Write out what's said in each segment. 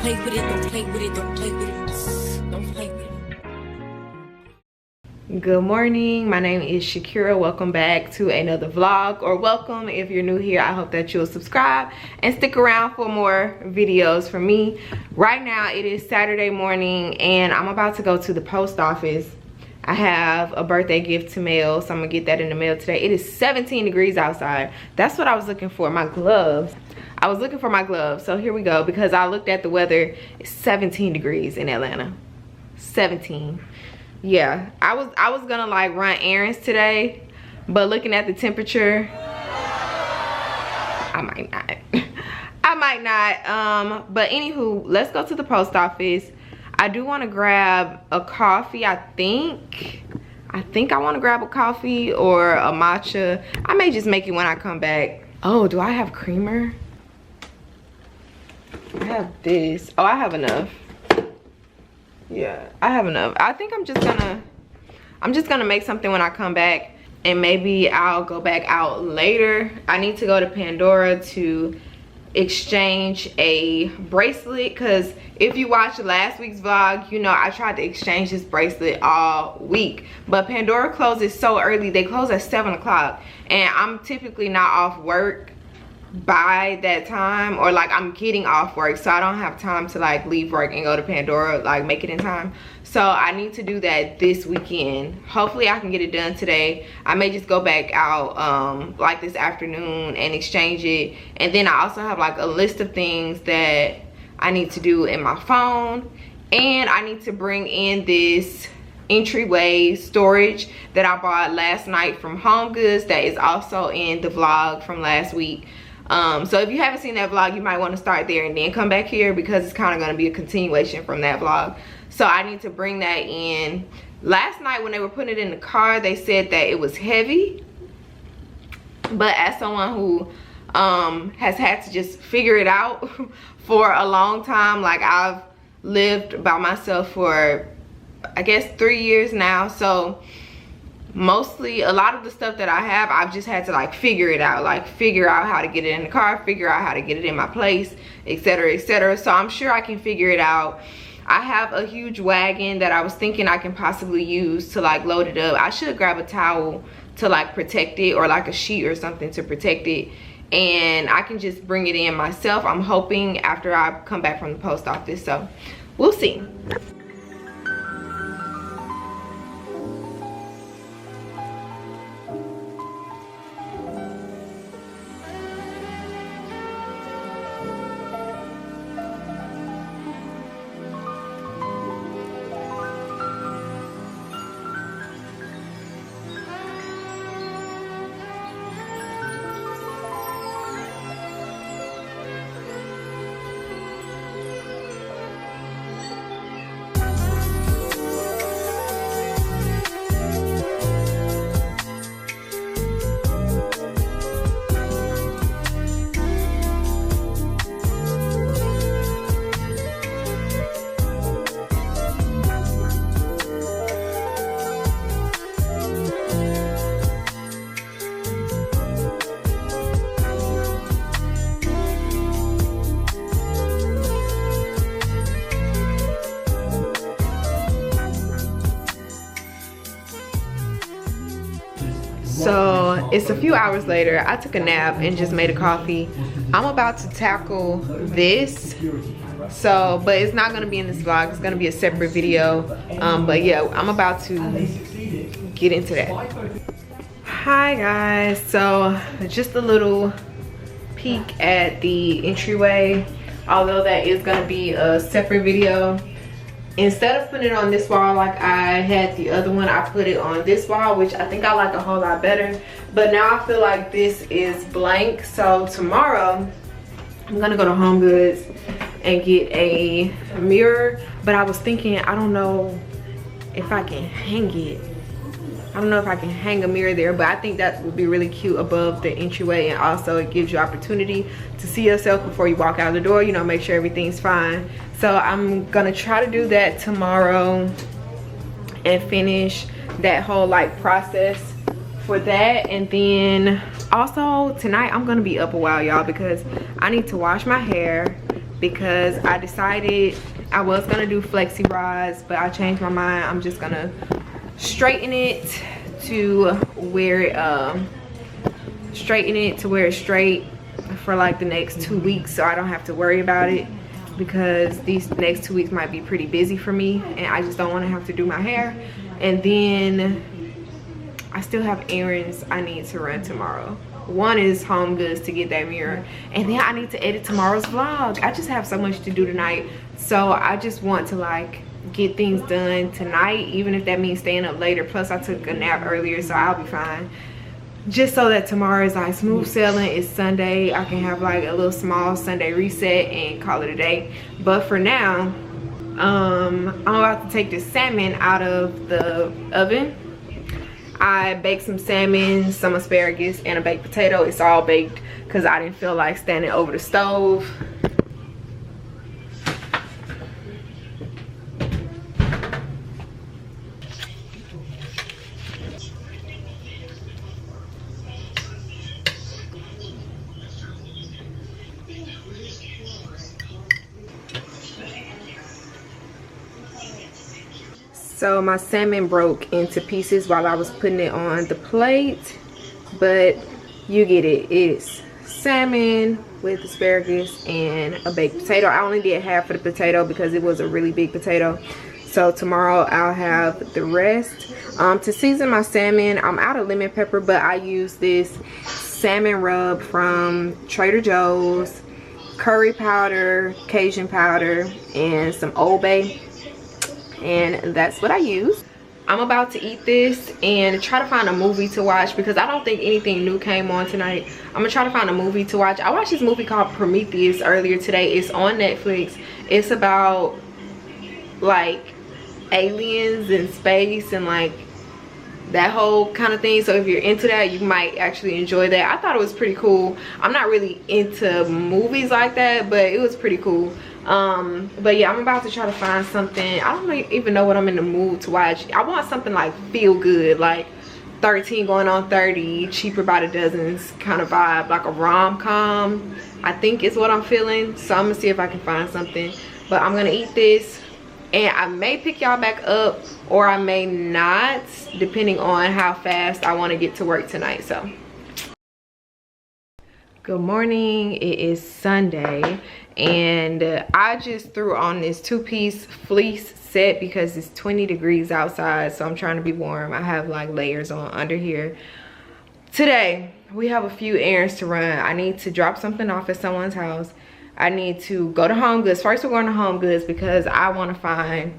play with it, don't play with it, don't play with it, don't play with it. Good morning, my name is Shaakira. Welcome back to another vlog, or welcome if you're new here. I hope that you'll subscribe and stick around for more videos from me. Right now it is Saturday morning and I'm about to go to the post office. I have a birthday gift to mail, so I'm gonna get that in the mail today. It is 17 degrees outside. That's what I was looking for, my gloves. I was looking for my gloves, so here we go, because I looked at the weather. It's 17 degrees in Atlanta. 17. Yeah, I was gonna like run errands today, but looking at the temperature, I might not. I might not. But anywho, let's go to the post office. I do want to grab a coffee. I think I want to grab a coffee or a matcha. I may just make it when I come back. Oh, do I have creamer? I have this. Oh, I have enough. Yeah, I have enough. I think I'm just gonna make something when I come back, and maybe I'll go back out later. I need to go to Pandora to exchange a bracelet, because if you watched last week's vlog, you know I tried to exchange this bracelet all week, but Pandora closes so early. They close at 7 o'clock, and I'm typically not off work by that time, or like I'm getting off work, so I don't have time to like leave work and go to Pandora, like make it in time. So I need to do that this weekend. Hopefully I can get it done today. I may just go back out like this afternoon and exchange it. And then I also have like a list of things that I need to do in my phone, and I need to bring in this entryway storage that I bought last night from Home Goods, that is also in the vlog from last week. So if you haven't seen that vlog, you might want to start there and then come back here, because it's kind of going to be a continuation from that vlog. So I need to bring that in. Last night when they were putting it in the car, they said that it was heavy, but as someone who has had to just figure it out for a long time, like I've lived by myself for I guess 3 years now, so mostly a lot of the stuff that I have, I've just had to like figure it out, like figure out how to get it in the car, figure out how to get it in my place, etc, etc. So I'm sure I can figure it out. I have a huge wagon that I was thinking I can possibly use to like load it up. I should grab a towel to like protect it, or like a sheet or something to protect it, and I can just bring it in myself, I'm hoping, after I come back from the post office. So we'll see. So it's a few hours later. I took a nap and just made a coffee. I'm about to tackle this, so but it's not going to be in this vlog, it's going to be a separate video. But yeah, I'm about to get into that. Hi guys, so just a little peek at the entryway, although that is going to be a separate video. Instead of putting it on this wall like I had the other one, I put it on this wall, which I think I like a whole lot better. But now I feel like this is blank. So tomorrow I'm gonna go to Home Goods and get a mirror. But I was thinking, I don't know if I can hang it. I don't know if I can hang a mirror there, but I think that would be really cute above the entryway, and also it gives you opportunity to see yourself before you walk out the door, you know, make sure everything's fine. So I'm gonna try to do that tomorrow and finish that whole like process for that. And then also tonight I'm gonna be up a while, y'all, because I need to wash my hair, because I decided I was gonna do flexi rods, but I changed my mind. I'm just gonna straighten it to where it's straight for like the next 2 weeks, so I don't have to worry about it, because these next 2 weeks might be pretty busy for me and I just don't want to have to do my hair. And then I still have errands I need to run tomorrow. One is Home Goods to get that mirror, and then I need to edit tomorrow's vlog. I just have so much to do tonight, so I just want to like get things done tonight, even if that means staying up later. Plus I took a nap earlier, so I'll be fine, just so that tomorrow is like smooth sailing. It's Sunday, I can have like a little small Sunday reset and call it a day. But for now, I'm about to take the salmon out of the oven. I baked some salmon, some asparagus, and a baked potato. It's all baked because I didn't feel like standing over the stove. So my salmon broke into pieces while I was putting it on the plate, but you get it. It's salmon with asparagus and a baked potato. I only did half of the potato because it was a really big potato. So tomorrow I'll have the rest. To season my salmon, I'm out of lemon pepper, but I use this salmon rub from Trader Joe's, curry powder, Cajun powder, and some Old Bay. And that's what I use. I'm about to eat this and try to find a movie to watch because I don't think anything new came on tonight. I'm gonna try to find a movie to watch. I watched this movie called Prometheus earlier today. It's on Netflix. It's about like aliens and space and like that whole kind of thing. So if you're into that, you might actually enjoy that. I thought it was pretty cool. I'm not really into movies like that, but it was pretty cool. But yeah, I'm about to try to find something. I don't even know what I'm in the mood to watch. I want something like feel good, like 13 going on 30, cheaper by the dozens kind of vibe, like a rom-com, I think is what I'm feeling. So I'm gonna see if I can find something. But I'm gonna eat this and I may pick y'all back up or I may not, depending on how fast I want to get to work tonight. So good morning. It is Sunday and I just threw on this 2-piece fleece set because it's 20 degrees outside, so I'm trying to be warm. I have like layers on under here. Today we have a few errands to run. I need to drop something off at someone's house. I need to go to Home Goods. First we're going to Home Goods because I want to find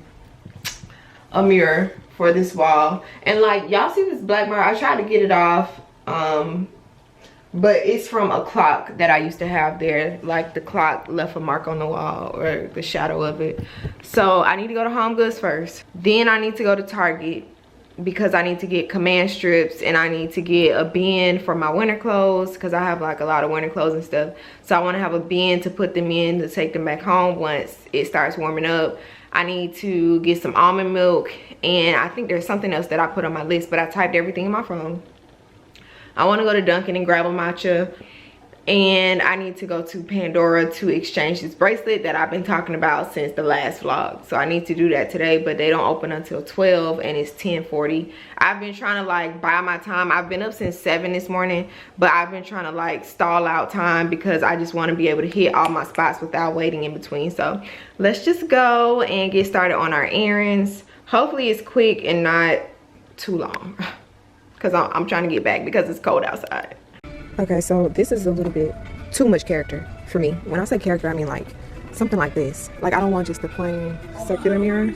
a mirror for this wall. And like y'all see this black bar, I tried to get it off, but it's from a clock that I used to have there. Like the clock left a mark on the wall or the shadow of it. So I need to go to Home Goods first. Then I need to go to Target because I need to get command strips and I need to get a bin for my winter clothes because I have like a lot of winter clothes and stuff. So I want to have a bin to put them in to take them back home once it starts warming up. I need to get some almond milk, and I think there's something else that I put on my list, but I typed everything in my phone. I want to go to Dunkin' and grab a matcha, and I need to go to Pandora to exchange this bracelet that I've been talking about since the last vlog. So I need to do that today, but they don't open until 12 and it's 10:40. I've been trying to like buy my time. I've been up since 7 this morning, but I've been trying to like stall out time because I just want to be able to hit all my spots without waiting in between. So let's just go and get started on our errands. Hopefully it's quick and not too long because I'm trying to get back because it's cold outside. Okay, so this is a little bit too much character for me. When I say character, I mean like something like this. Like I don't want just a plain circular mirror,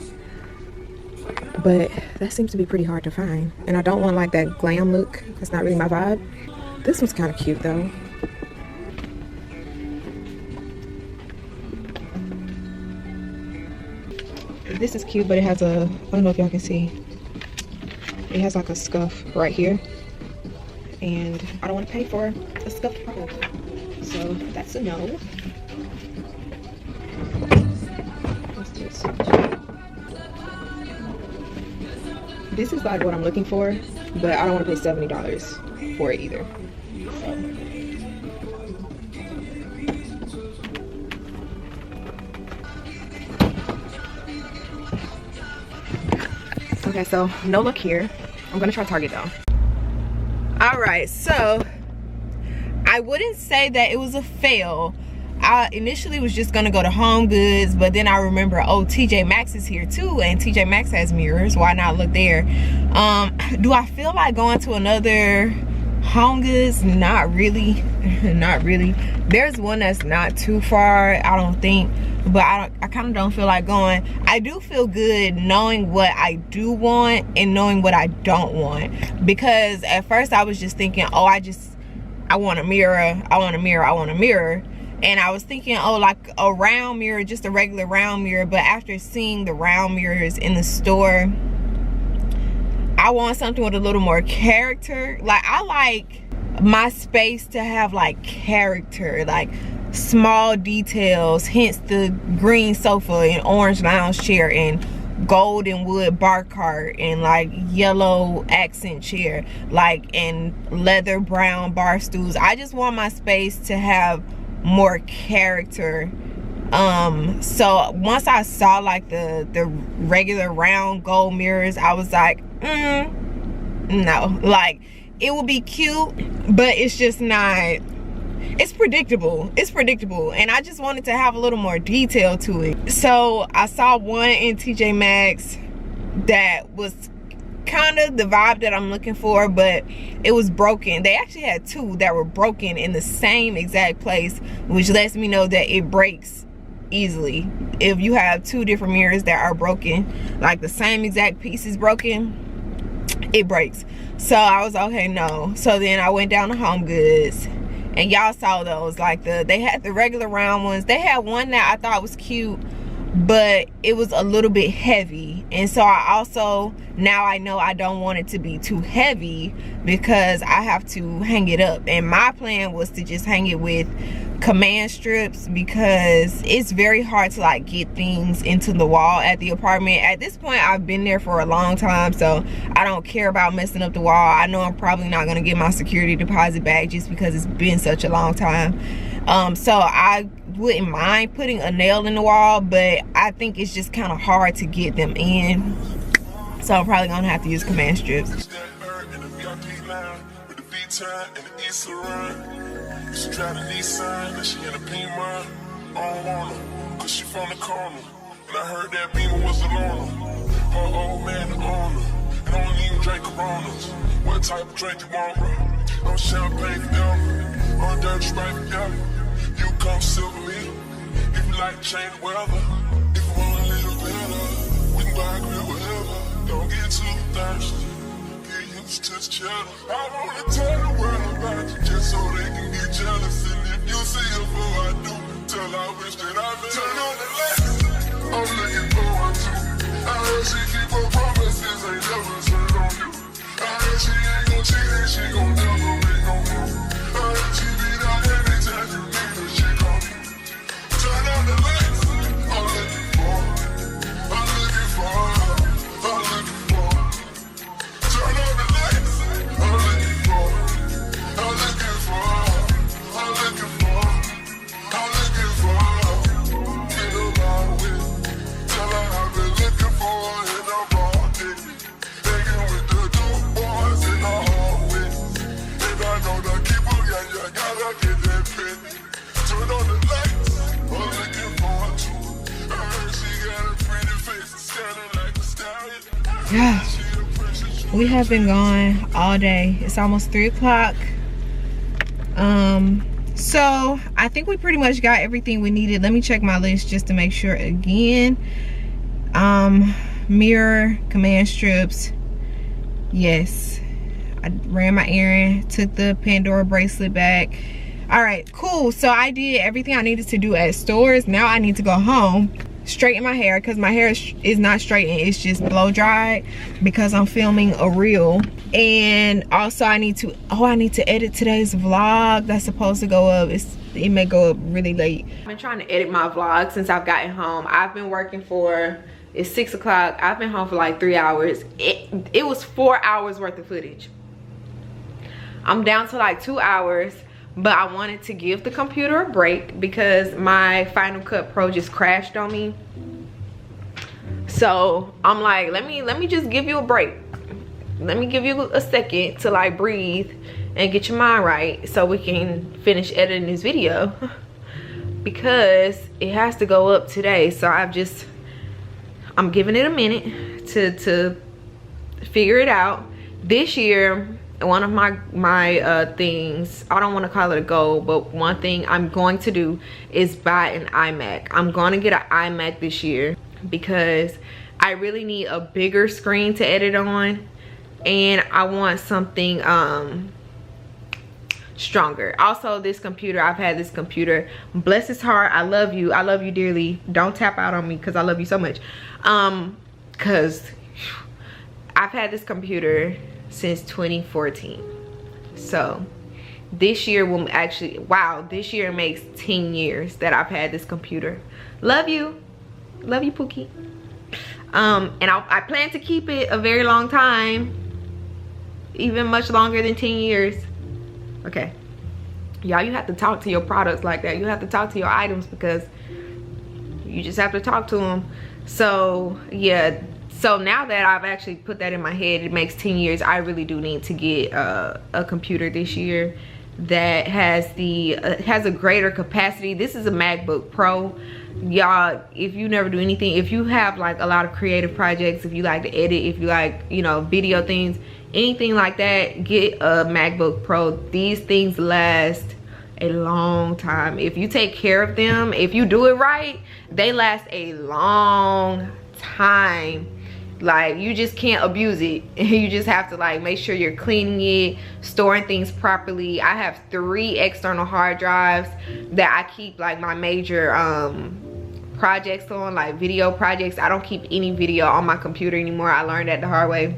but that seems to be pretty hard to find. And I don't want like that glam look. That's not really my vibe. This one's kind of cute though. This is cute, but it has a, I don't know if y'all can see, it has like a scuff right here. And I don't want to pay for a scuffed product, so that's a no. What's this? This is like what I'm looking for, but I don't want to pay $70 for it either. So. Okay, so no luck here. I'm gonna try Target though. All right, so I wouldn't say that it was a fail. I initially was just gonna go to Home Goods, but then I remember, oh, TJ Maxx is here too, and TJ Maxx has mirrors. Why not look there? Do I feel like going to another Home Goods? Not really. Not really. There's one that's not too far, I don't think, but I kind of don't feel like going. I do feel good knowing what I do want and knowing what I don't want, because at first I was just thinking, oh, I want a mirror, I want a mirror, I want a mirror. And I was thinking, oh, like a round mirror, just a regular round mirror. But after seeing the round mirrors in the store, I want something with a little more character. Like, I like my space to have like character, like small details, hence the green sofa and orange lounge chair and gold and wood bar cart and like yellow accent chair, like, and leather brown bar stools. I just want my space to have more character. So once I saw like the regular round gold mirrors, I was like, no. Like, it would be cute, but it's just not, it's predictable. It's predictable, and I just wanted to have a little more detail to it. So I saw one in TJ Maxx that was kind of the vibe that I'm looking for, but it was broken. They actually had two that were broken in the same exact place, which lets me know that it breaks easily. If you have two different mirrors that are broken, like the same exact piece is broken, it breaks. So I was okay, no. So then I went down to Home Goods, and y'all saw those, like they had the regular round ones. They had one that I thought was cute, but it was a little bit heavy, and so I also, now I know I don't want it to be too heavy because I have to hang it up. And my plan was to just hang it with command strips, because it's very hard to like get things into the wall at the apartment. At this point, I've been there for a long time, so I don't care about messing up the wall. I know I'm probably not gonna get my security deposit back just because it's been such a long time. So I wouldn't mind putting a nail in the wall, but I think it's just kind of hard to get them in, so I'm probably gonna have to use command strips. She drive a Nissan, and she in a Beamer. I don't want her, cause she from the corner. And I heard that Beamer was the loner. Her old man the owner. And I don't even drink Coronas. What type of drink you want, bro? No champagne forever. On dirty Sprite forever. You come sit with me. If you like to change the weather. If you want a little better, we can buy a grill wherever. Don't get too thirsty. To the cheddar. I wanna tell the world about you just so they can get jealous. And if you see her before I do, tell I wish that I met. Turn on the lights, I'm looking forward to. I heard she keep her promises, ain't never turned on you. I heard she ain't gon' cheat and she gon' never make no move. I heard she be down anytime you need her, she gon' you. Turn on the lights, I'm looking for her. I'm looking for her. I'm looking for her. Turn on the lights, I'm looking for her. I'm looking for her. I'm looking for her. I'm looking for her. Get around with me. Tell her I've been looking for her in the broad day. Hanging with the dope boys in the hallway. And I know the keeper, yeah, you gotta get that penny. Turn on the lights, I'm looking for her too. I heard she got a pretty face, standing like a stallion. Yeah. We have been gone all day. It's almost 3 o'clock. So I think we pretty much got everything we needed. Let me check my list just to make sure again. Mirror, command strips. Yes. I ran my errand, took the Pandora bracelet back. All right, cool. So I did everything I needed to do at stores. Now I need to go home, straighten my hair, because my hair is not straightened, it's just blow dried because I'm filming a reel. And also I need to edit today's vlog that's supposed to go up. It may go up really late. I've been trying to edit my vlog since I've gotten home. I've been working it's 6 o'clock. I've been home for like 3 hours. It was 4 hours worth of footage. I'm down to like 2 hours. But I wanted to give the computer a break because my Final Cut Pro just crashed on me. So I'm like, let me just give you a break. Let me give you a second to like breathe and get your mind right so we can finish editing this video because it has to go up today. So I'm giving it a minute to figure it out. This year, one of my things, I don't want to call it a goal, but one thing I'm going to do is buy an iMac. I'm going to get an iMac this year because I really need a bigger screen to edit on, and I want something stronger. Also, this computer, I've had this computer, bless his heart, I love you dearly, don't tap out on me because I love you so much, because I've had this computer since 2014. So this year will actually, wow, this year makes 10 years that I've had this computer. Love you Pookie. And I plan to keep it a very long time, even much longer than 10 years. Okay, y'all, you have to talk to your products like that. You have to talk to your items because you just have to talk to them. So yeah, so now that I've actually put that in my head, it makes 10 years, I really do need to get a computer this year that has has a greater capacity. This is a MacBook Pro. Y'all, if you never do anything, if you have like a lot of creative projects, if you like to edit, if you like, you know, video things, anything like that, get a MacBook Pro. These things last a long time. If you take care of them, if you do it right, they last a long time. Like, you just can't abuse it. You just have to like make sure you're cleaning it, storing things properly. I have 3 external hard drives that I keep like my major projects on, like video projects. I don't keep any video on my computer anymore. I learned that the hard way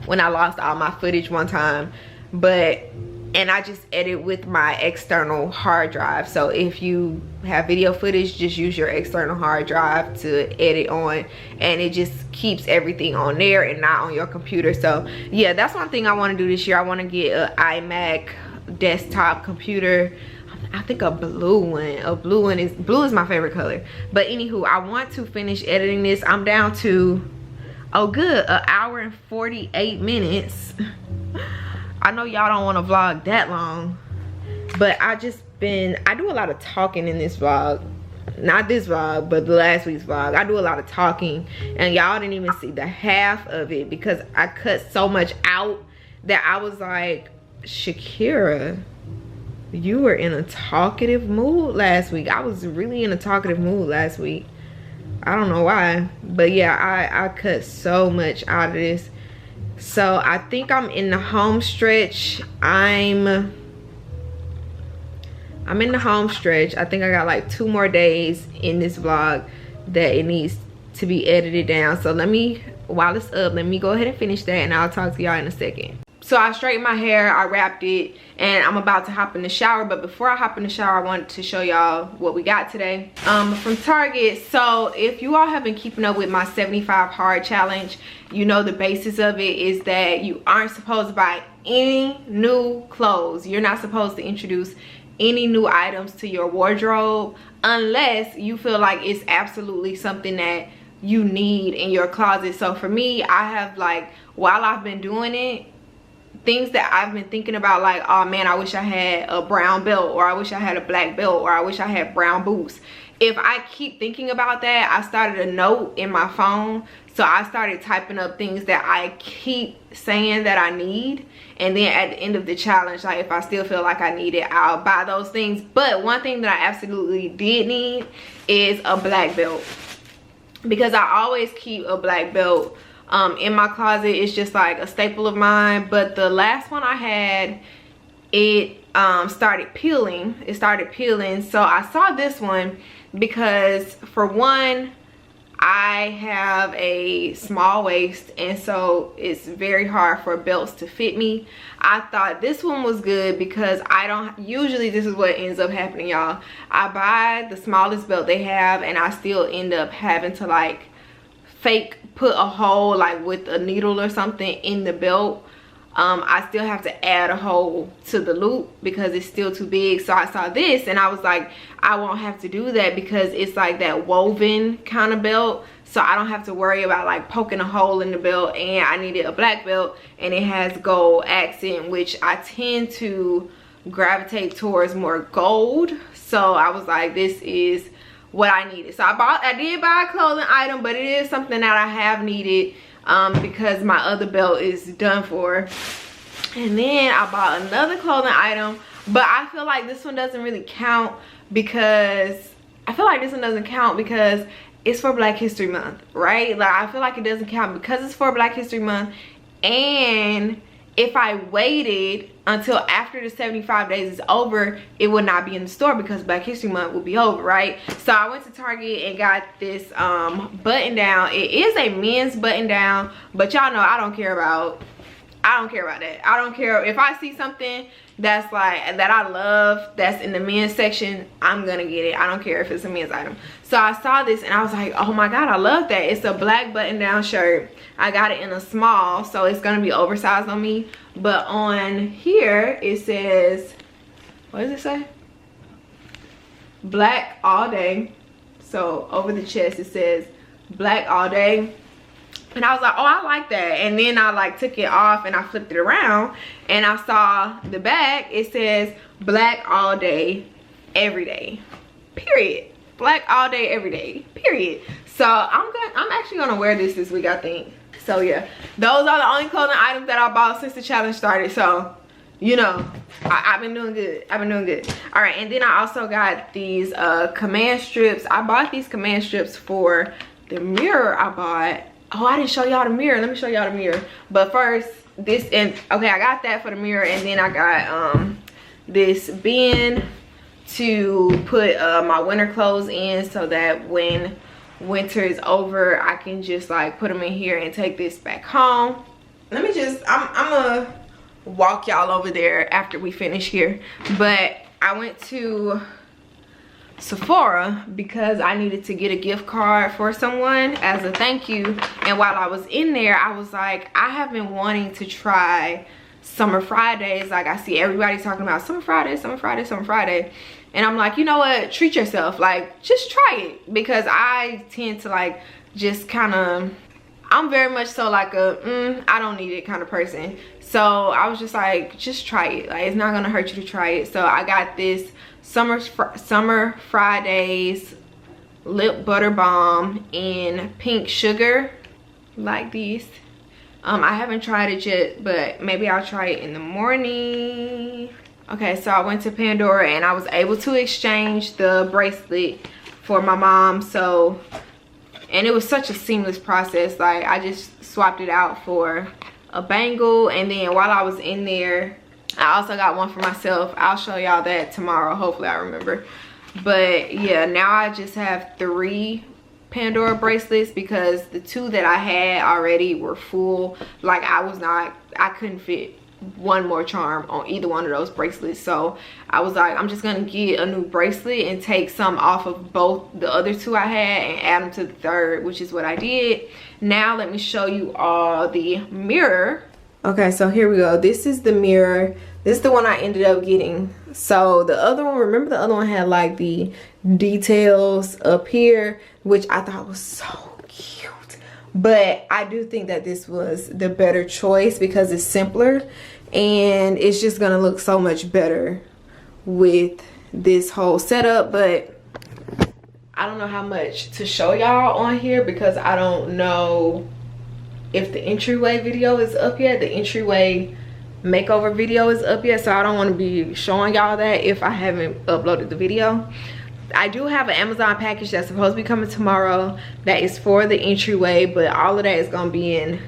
when I lost all my footage one time. And I just edit with my external hard drive. So if you have video footage, just use your external hard drive to edit on, and it just keeps everything on there and not on your computer. So yeah, that's one thing I want to do this year. I want to get an iMac desktop computer. I think a blue one. Blue is my favorite color. But anywho, I want to finish editing this. I'm down to, oh good, 1 hour and 48 minutes. I know y'all don't want to vlog that long, but I do a lot of talking in this vlog. Not this vlog, but the last week's vlog. I do a lot of talking, and y'all didn't even see the half of it because I cut so much out that I was like, Shaakira, you were in a talkative mood last week. I was really in a talkative mood last week. I don't know why, but yeah, I cut so much out of this. So I think I'm in the home stretch. I'm in the home stretch. I think I got like 2 more days in this vlog that it needs to be edited down. So let me, while it's up, let me go ahead and finish that, and I'll talk to y'all in a second. So I straightened my hair, I wrapped it, and I'm about to hop in the shower. But before I hop in the shower, I wanted to show y'all what we got today from Target. So if you all have been keeping up with my 75 hard challenge, you know the basis of it is that you aren't supposed to buy any new clothes. You're not supposed to introduce any new items to your wardrobe unless you feel like it's absolutely something that you need in your closet. So for me, I have, like, while I've been doing it, things that I've been thinking about, like, oh man, I wish I had a brown belt, or I wish I had a black belt, or I wish I had brown boots. If I keep thinking about that, I started a note in my phone. So I started typing up things that I keep saying that I need, and then at the end of the challenge, like, if I still feel like I need it, I'll buy those things. But one thing that I absolutely did need is a black belt, because I always keep a black belt in my closet. It's just like a staple of mine. But the last one I had, it started peeling. So I saw this one because, for one, I have a small waist, and so it's very hard for belts to fit me. I thought this one was good because I don't usually, this is what ends up happening, y'all. I buy the smallest belt they have, and I still end up having to, like, fake put a hole, like with a needle or something, in the belt. I still have to add a hole to the loop because it's still too big. So I saw this and I was like, I won't have to do that because it's like that woven kind of belt. so I don't have to worry about like poking a hole in the belt. And I needed a black belt, and it has gold accent, which I tend to gravitate towards more gold. So I was like, this is what I needed. So I did buy a clothing item, but it is something that I have needed because my other belt is done for. And then I bought another clothing item, but I feel like this one doesn't really count because it's for Black History Month, right? Like, I feel like it doesn't count because it's for Black History Month. And if I waited until after the 75 days is over, it would not be in the store because Black History Month will be over, right? So I went to Target and got this button down. It is a men's button down, but y'all know I don't care about that. I don't care if I see something that's like that I love that's in the men's section, I'm gonna get it. I don't care if it's a men's item. So I saw this and I was like, oh my god, I love that. It's a black button down shirt. I got it in a small, so it's gonna be oversized on me. But on here it says, what does it say? Black all day. So over the chest it says black all day. And I was like, oh, I like that. And then I like took it off and I flipped it around and I saw the back. It says black all day, every day, period. Black all day, every day, period. So I'm actually gonna wear this week, I think. So yeah, those are the only clothing items that I bought since the challenge started. So, you know, I've been doing good. All right, and then I also got these command strips. I bought these command strips for the mirror I bought. Oh, I didn't show y'all the mirror. Let me show y'all the mirror. But first, this, and okay, I got that for the mirror, and then I got this bin to put my winter clothes in, so that when winter is over, I can just like put them in here and take this back home. Let me just, I'm gonna walk y'all over there after we finish here. But I went to Sephora because I needed to get a gift card for someone as a thank you. And while I was in there, I was like, I have been wanting to try Summer Fridays. Like, I see everybody talking about Summer Friday, Summer Friday, Summer Friday. And I'm like, you know what, treat yourself, like just try it. Because I tend to like just kind of, I'm very much so like a I don't need it kind of person. So I was just like, just try it, like it's not gonna hurt you to try it. So I got this Summer Fridays lip butter balm in pink sugar, like these. I haven't tried it yet, but maybe I'll try it in the morning. Okay, so I went to Pandora and I was able to exchange the bracelet for my mom. So, and it was such a seamless process. Like, I just swapped it out for a bangle, and then while I was in there, I also got one for myself. I'll show y'all that tomorrow, hopefully I remember. But yeah, now I just have 3 Pandora bracelets because the 2 that I had already were full. Like, I couldn't fit one more charm on either one of those bracelets. So I was like, I'm just gonna get a new bracelet and take some off of both the other 2 I had and add them to the 3rd, which is what I did. Now let me show you all the mirror. Okay, so here we go. This is the mirror. This is the one I ended up getting. So the other one, remember the other one had like the details up here, which I thought was so cute. But I do think that this was the better choice because it's simpler and it's just gonna look so much better with this whole setup. But I don't know how much to show y'all on here because I don't know if the entryway video is up yet. The entryway makeover video is up yet, so I don't want to be showing y'all that if I haven't uploaded the video. I do have an Amazon package that's supposed to be coming tomorrow that is for the entryway, but all of that is going to be in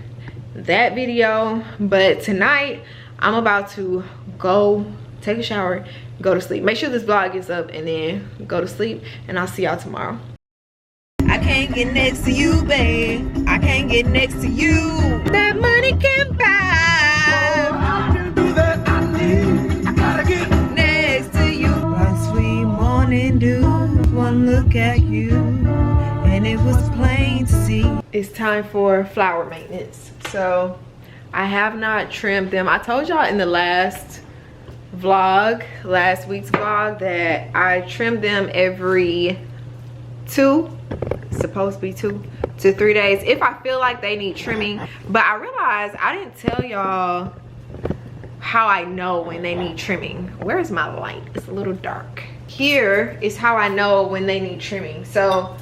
that video. But tonight I'm about to go take a shower, go to sleep. Make sure this vlog gets up and then go to sleep, and I'll see y'all tomorrow. I can't get next to you, babe. I can't get next to you. That money can buy. I can do that. I gotta get next to you. One sweet morning dew, one look at you, and it was plain to see. It's time for flower maintenance. So I have not trimmed them. I told y'all in the last week's vlog, that I trimmed them every 2. supposed to be 2 to 3 days if I feel like they need trimming. But I realized I didn't tell y'all how I know when they need trimming. Where's my light? It's a little dark. Here is how I know when they need trimming. So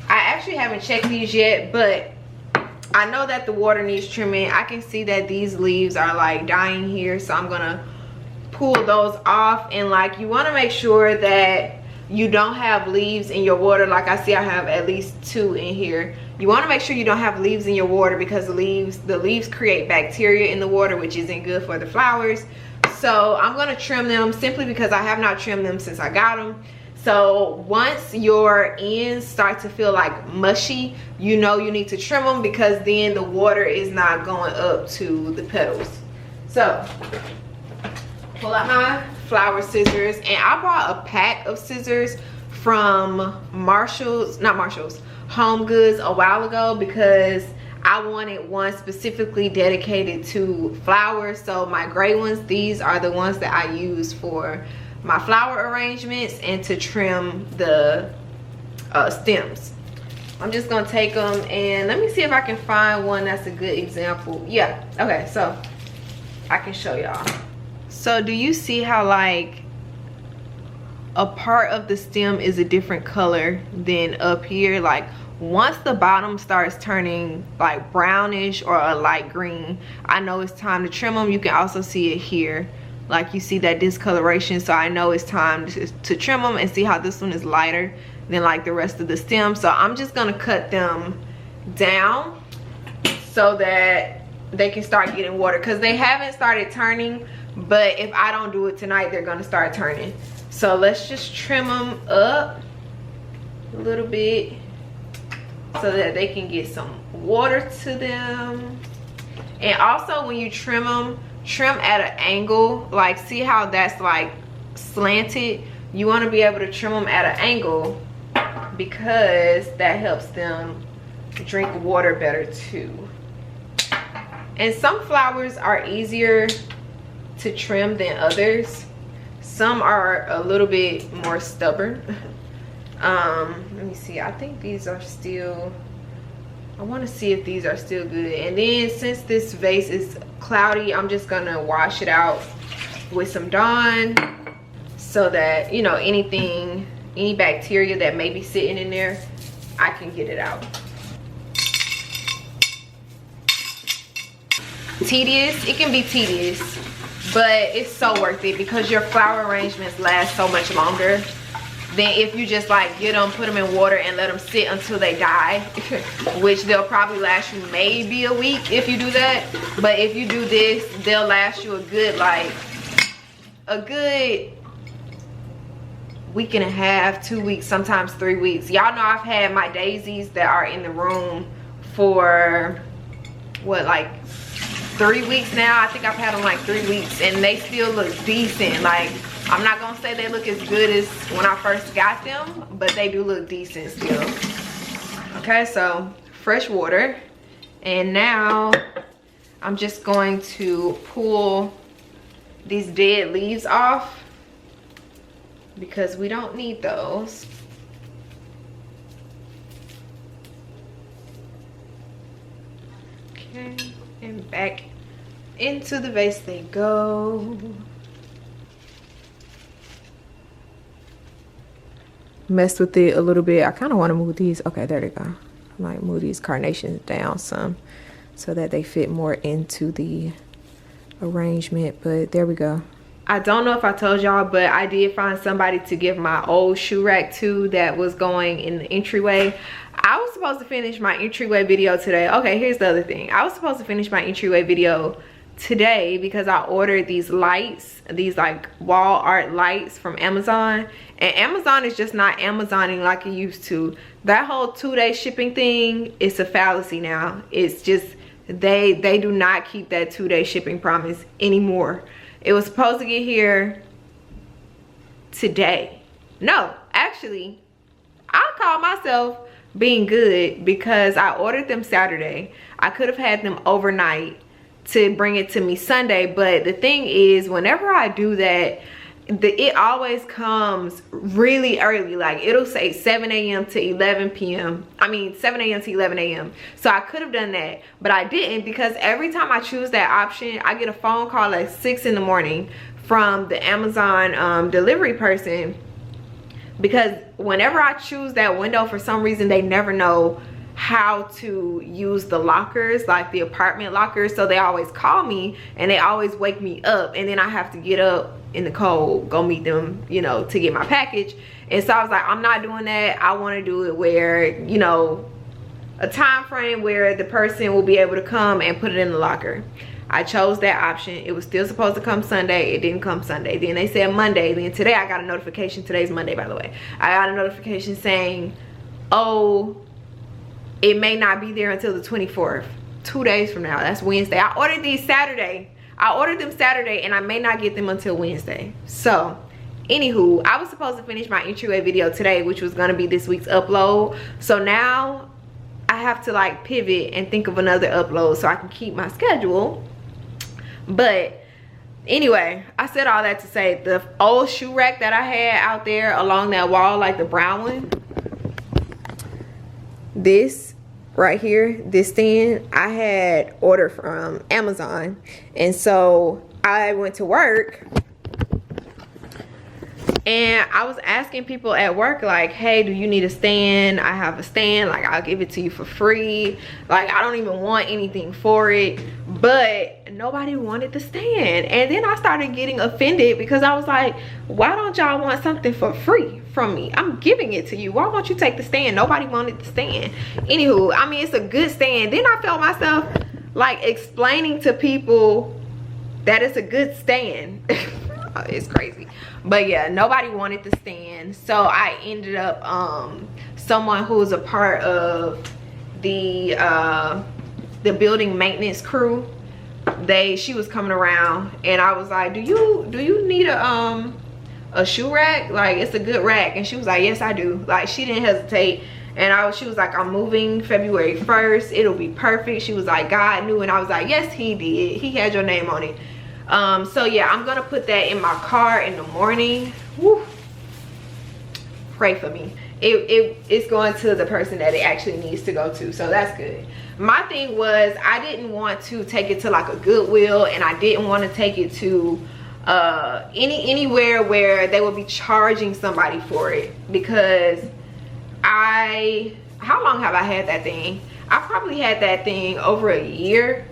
I actually haven't checked these yet, but I know that the water needs trimming. I can see that these leaves are like dying here, so I'm gonna pull those off. And like, you want to make sure that you don't have leaves in your water. Like I see I have at least 2 in here. You want to make sure you don't have leaves in your water, because the leaves create bacteria in the water, which isn't good for the flowers. So I'm going to trim them simply because I have not trimmed them since I got them. So once your ends start to feel like mushy, you know you need to trim them, because then the water is not going up to the petals. So pull out my flower scissors, and I bought a pack of scissors from Home Goods a while ago, because I wanted one specifically dedicated to flowers. So my gray ones, these are the ones that I use for my flower arrangements and to trim the stems. I'm just gonna take them, and let me see if I can find one that's a good example. Yeah, okay, so I can show y'all. So do you see how like a part of the stem is a different color than up here? Like once the bottom starts turning like brownish or a light green, I know it's time to trim them. You can also see it here, like you see that discoloration. So I know it's time to trim them, and see how this one is lighter than like the rest of the stem. So I'm just gonna cut them down so that they can start getting water, because they haven't started turning, but if I don't do it tonight, they're gonna start turning. So let's just trim them up a little bit so that they can get some water to them. And also when you trim them, trim at an angle. Like see how that's like slanted? You want to be able to trim them at an angle, because that helps them drink water better too. And some flowers are easier to trim than others. Some are a little bit more stubborn. Let me see, I think these are still, I want to see if these are still good. And then since this vase is cloudy, I'm just gonna wash it out with some Dawn, so that, you know, any bacteria that may be sitting in there, I can get it out. Tedious, it can be tedious, but it's so worth it, because your flower arrangements last so much longer than if you just like get them, put them in water and let them sit until they die, which they'll probably last you maybe a week if you do that. But if you do this, they'll last you a good week and a half, 2 weeks, sometimes 3 weeks. Y'all know I've had my daisies that are in the room for what, like 3 weeks now. I think I've had them like 3 weeks, and they still look decent. Like, I'm not gonna say they look as good as when I first got them, but they do look decent still. Okay, so fresh water. And now I'm just going to pull these dead leaves off, because we don't need those. Okay, and back into the vase they go. Messed with it a little bit. I kind of want to move these. Okay, there they go. I might move these carnations down some so that they fit more into the arrangement, but there we go. I don't know if I told y'all, but I did find somebody to give my old shoe rack to that was going in the entryway. I was supposed to finish my entryway video today. Okay, here's the other thing. I was supposed to finish my entryway video today because I ordered these lights, these like wall art lights from Amazon, and Amazon is just not Amazoning like it used to. That whole 2-day shipping thing is a fallacy now. It's just they do not keep that 2-day shipping promise anymore. It was supposed to get here today. No, actually, I call myself being good because I ordered them Saturday. I could have had them overnight to bring it to me Sunday, but the thing is, whenever I do that, it always comes really early. Like it'll say 7 a.m. to 11 p.m. I mean 7 a.m. to 11 a.m. So I could have done that, but I didn't, because every time I choose that option, I get a phone call at 6 in the morning from the Amazon delivery person, because whenever I choose that window, for some reason they never know how to use the lockers, like the apartment lockers. So they always call me and they always wake me up, and then I have to get up in the cold, go meet them, you know, to get my package. And so I was like, I'm not doing that. I want to do it where, you know, a time frame where the person will be able to come and put it in the locker. I chose that option. It was still supposed to come Sunday. It didn't come Sunday. Then they said Monday. Then today I got a notification. Today's Monday, by the way. I got a notification saying, oh, it may not be there until the 24th. 2 days from now. That's Wednesday. I ordered these Saturday. I ordered them Saturday, and I may not get them until Wednesday. So, anywho, I was supposed to finish my entryway video today, which was going to be this week's upload. So now I have to like pivot and think of another upload so I can keep my schedule. But anyway, I said all that to say, the old shoe rack that I had out there along that wall, like the brown one, this right here, this stand, I had ordered from Amazon. And so I went to work and I was asking people at work, like, hey, do you need a stand? I have a stand, like I'll give it to you for free. Like I don't even want anything for it. But nobody wanted the stand. And then I started getting offended, because I was like, why don't y'all want something for free from me? I'm giving it to you. Why won't you take the stand? Nobody wanted the stand. Anywho, I mean, it's a good stand. Then I felt myself like explaining to people that it's a good stand. It's crazy. But yeah, nobody wanted the stand. So I ended up someone who was a part of the building maintenance crew, she was coming around, and I was like, do you need a shoe rack? Like, it's a good rack. And she was like, yes I do. Like, she didn't hesitate. And she was like, I'm moving February 1st, it'll be perfect. She was like, God knew. And I was like, yes he did, he had your name on it. So yeah, I'm gonna put that in my car in the morning. Woo. Pray for me. It's going to the person that it actually needs to go to, so that's good. My thing was, I didn't want to take it to like a Goodwill, and I didn't want to take it to anywhere where they would be charging somebody for it, because how long have I had that thing? I probably had that thing over a year,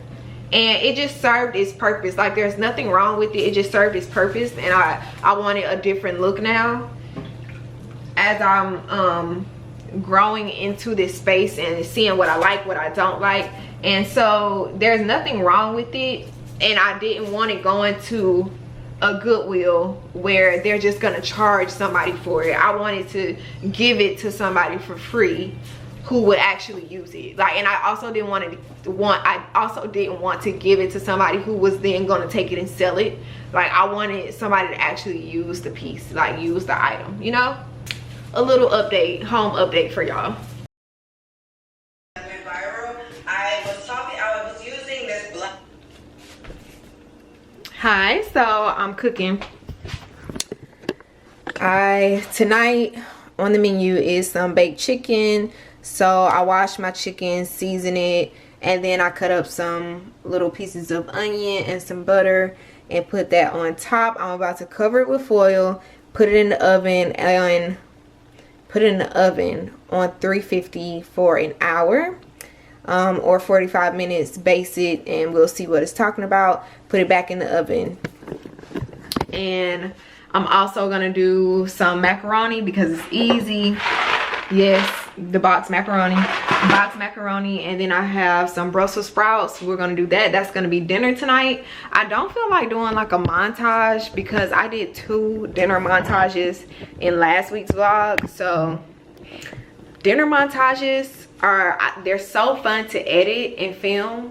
and it just served its purpose. Like, there's nothing wrong with it, it just served its purpose, and I wanted a different look now as I'm growing into this space and seeing what I like, what I don't like. And so there's nothing wrong with it, and I didn't want it going to a Goodwill where they're just gonna charge somebody for it. I wanted to give it to somebody for free who would actually use it. Like, and I also didn't want to give it to somebody who was then gonna take it and sell it. Like, I wanted somebody to actually use the piece, like use the item, you know? A little update, home update for y'all. I was using this black. Hi, so I'm cooking. Tonight on the menu is some baked chicken. So I washed my chicken, seasoned it, and then I cut up some little pieces of onion and some butter and put that on top. I'm about to cover it with foil, put it in the oven, and put it in the oven on 350 for an hour or 45 minutes. Base it and we'll see what it's talking about. Put it back in the oven. And I'm also gonna do some macaroni because it's easy. Yes, the box macaroni, and then I have some Brussels sprouts. We're gonna do that. That's gonna be dinner tonight. I don't feel like doing like a montage because I did 2 dinner montages in last week's vlog. So dinner montages they're so fun to edit and film.